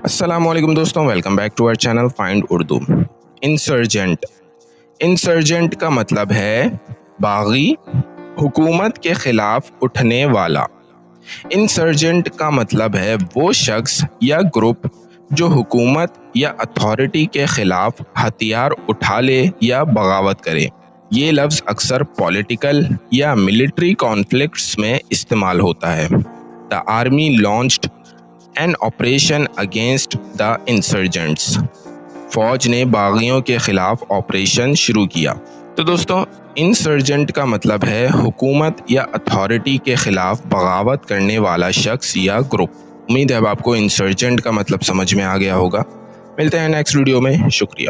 السلام علیکم دوستوں، welcome back to our channel find Urdu. Insurgent کا مطلب ہے باغی، حکومت کے خلاف اٹھنے والا۔ انسرجنٹ کا مطلب ہے وہ شخص یا گروپ جو حکومت یا اتھارٹی کے خلاف ہتھیار اٹھا لے یا بغاوت کرے۔ یہ لفظ اکثر پولیٹیکل یا ملٹری کانفلکٹس میں استعمال ہوتا ہے۔ The army launched an operation against the insurgents۔ فوج نے باغیوں کے خلاف آپریشن شروع کیا۔ تو دوستوں، انسرجنٹ کا مطلب ہے حکومت یا اتھارٹی کے خلاف بغاوت کرنے والا شخص یا گروپ۔ امید ہے اب آپ کو انسرجنٹ کا مطلب سمجھ میں آ گیا ہوگا۔ ملتے ہیں نیکسٹ ویڈیو میں، شکریہ۔